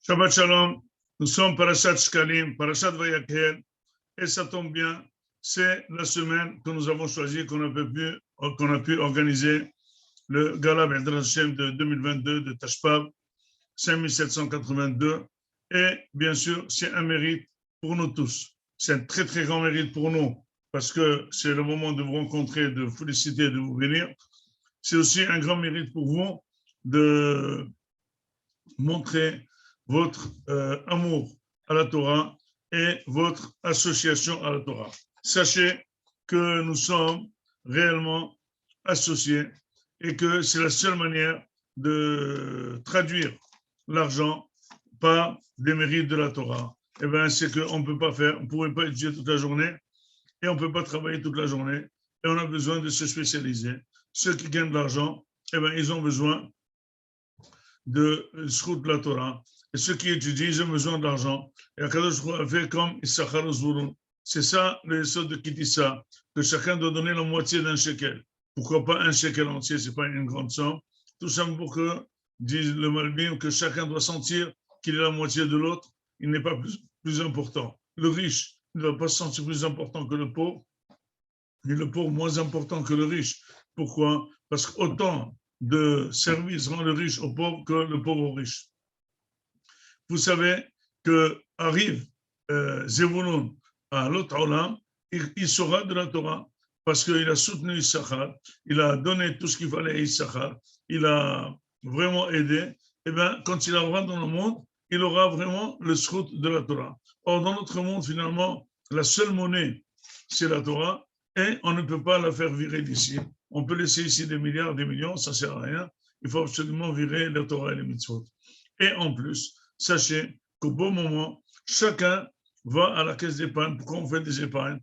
Shabbat Shalom, nous sommes Parashat Shkalim, Parashat Vayakhel, et ça tombe bien, c'est la semaine que nous avons choisi, qu'on a pu organiser le Gala B'Ezrat Hashem de 2022 de Tashpav, 5782, et bien sûr, c'est un mérite pour nous tous. C'est un très très grand mérite pour nous, parce que c'est le moment de vous rencontrer, de vous féliciter, de vous bénir. C'est aussi un grand mérite pour vous de montrer votre amour à la Torah et votre association à la Torah. Sachez que nous sommes réellement associés et que c'est la seule manière de traduire l'argent par des mérites de la Torah. Eh bien, c'est qu'on ne peut pas faire, on ne pourrait pas étudier toute la journée et on ne peut pas travailler toute la journée et on a besoin de se spécialiser. Ceux qui gagnent de l'argent, eh bien, ils ont besoin de Zchut de la Torah. Et ceux qui étudient, ils ont besoin d'argent. Et Akadosh Baruch Hu a fait comme Issachar Zvulun. C'est ça le yesod de Kitissa, que chacun doit donner la moitié d'un shekel. Pourquoi pas un shekel entier, ce n'est pas une grande somme. Tout simplement pour que, dit le Malbim, que chacun doit sentir qu'il est la moitié de l'autre. Il n'est pas plus important. Le riche ne doit pas se sentir plus important que le pauvre, et le pauvre moins important que le riche. Pourquoi? Parce qu'autant de service rend le riche au pauvre que le pauvre au riche. Vous savez que arrive Zevulun à l'autre olam, il sera de la Torah parce qu'il a soutenu Issachar, il a donné tout ce qu'il fallait à Issachar, il a vraiment aidé. Et bien, quand il arrivera dans le monde, il aura vraiment le zchut de la Torah. Or, dans notre monde, finalement, la seule monnaie, c'est la Torah, et on ne peut pas la faire virer d'ici. On peut laisser ici des milliards, des millions, ça ne sert à rien. Il faut absolument virer la Torah et les mitzvot. Et en plus, sachez qu'au bon moment, chacun va à la caisse d'épargne. Pourquoi on fait des épargnes?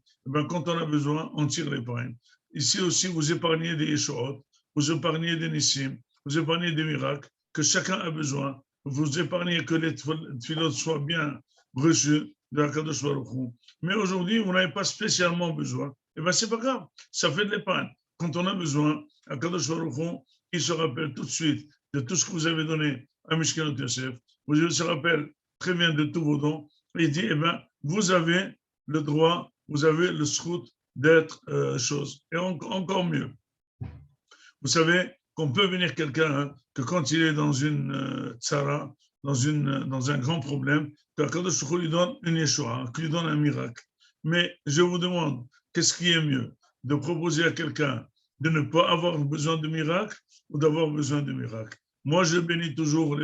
Quand on a besoin, on tire l'épargne. Ici aussi, vous épargnez des Yeshuot, vous épargnez des Nissim, vous épargnez des miracles que chacun a besoin. Vous épargnez que les tfilotes soient bien reçus de l'Akadosh Baruch Hu. Mais aujourd'hui, vous n'avez pas spécialement besoin. C'est pas grave, ça fait de l'épargne. Quand on a besoin, Akadosh Baruch Hu, il se rappelle tout de suite de tout ce que vous avez donné à Mishkenot Yosef. Vous se rappelle très bien de tous vos dons. Et il dit, vous avez le droit, vous avez le zchut d'être chose. Et encore mieux. Vous savez qu'on peut venir quelqu'un, que quand il est dans une tzara, dans un grand problème, qu'Akadosh Baruch Hu lui donne une yeshua, qu'il lui donne un miracle. Mais je vous demande, qu'est-ce qui est mieux? De proposer à quelqu'un de ne pas avoir besoin de miracle ou d'avoir besoin de miracle? Moi, je bénis toujours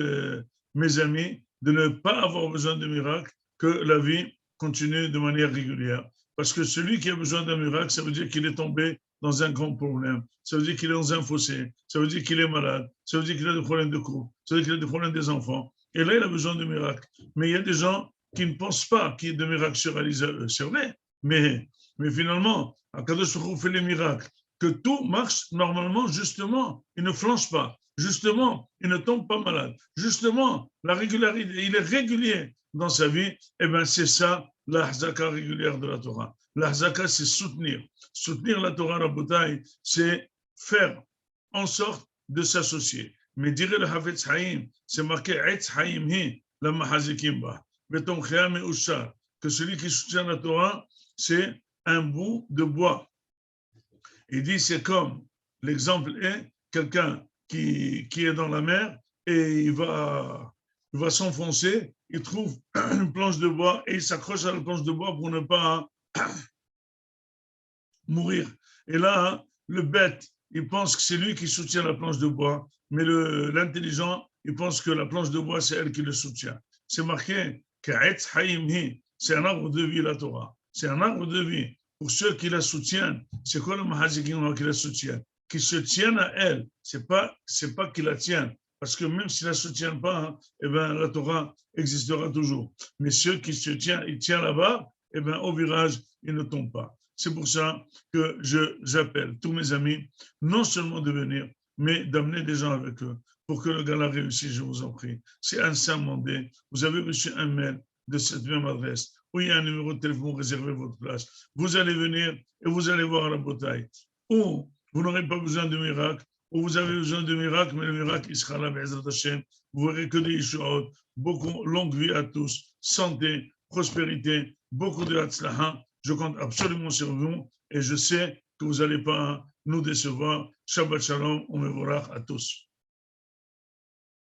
mes amis de ne pas avoir besoin de miracle, que la vie continue de manière régulière. Parce que celui qui a besoin d'un miracle, ça veut dire qu'il est tombé dans un grand problème. Ça veut dire qu'il est dans un fossé. Ça veut dire qu'il est malade. Ça veut dire qu'il a des problèmes de couple. Ça veut dire qu'il a des problèmes des enfants. Et là, il a besoin de miracle. Mais il y a des gens qui ne pensent pas qu'il y ait de miracles se réalisent à eux. C'est vrai. Mais finalement, Akadosh Baruch Hu fait les miracles. Que tout marche normalement, justement. Il ne flanche pas. Justement, il ne tombe pas malade. Justement, la régularité, il est régulier dans sa vie. C'est ça, la hazaka régulière de la Torah. La hazaka, c'est soutenir. Soutenir la Torah, Rabotai, c'est faire en sorte de s'associer. Mais dire le Hafetz Haïm, c'est marqué Etz Haïm hi, la mahazikim ba. Betom Khayam et Ushar. Que celui qui soutient la Torah, c'est un bout de bois. Il dit, c'est comme, l'exemple est, quelqu'un qui est dans la mer et il va s'enfoncer, il trouve une planche de bois et il s'accroche à la planche de bois pour ne pas mourir. Et là, le bête, il pense que c'est lui qui soutient la planche de bois, mais l'intelligent, il pense que la planche de bois, c'est elle qui le soutient. C'est marqué que c'est un arbre de vie, la Torah. C'est un arbre de vie. Pour ceux qui la soutiennent, c'est quoi le mahazikim qui la soutiennent? Qui se tiennent à elle. C'est pas qu'ils la tiennent. Parce que même s'ils ne la soutiennent pas, la Torah existera toujours. Mais ceux qui se tiennent, ils tiennent là-bas, au virage, ils ne tombent pas. C'est pour ça que j'appelle tous mes amis, non seulement de venir, mais d'amener des gens avec eux pour que le gala réussisse, je vous en prie. C'est un saint mandé. Vous avez reçu un mail de cette même adresse où il y a un numéro de téléphone, réservez votre place. Vous allez venir et vous allez voir la bataille. Ou vous n'aurez pas besoin de miracle, où vous avez besoin de miracles, mais le miracle, il sera là, Be'ezrat Hashem. Vous verrez que des Yishuot, beaucoup, longue vie à tous, santé, prospérité, beaucoup de Hatzlaha. Je compte absolument sur vous et je sais que vous n'allez pas nous décevoir. Shabbat Shalom, on me verra à tous.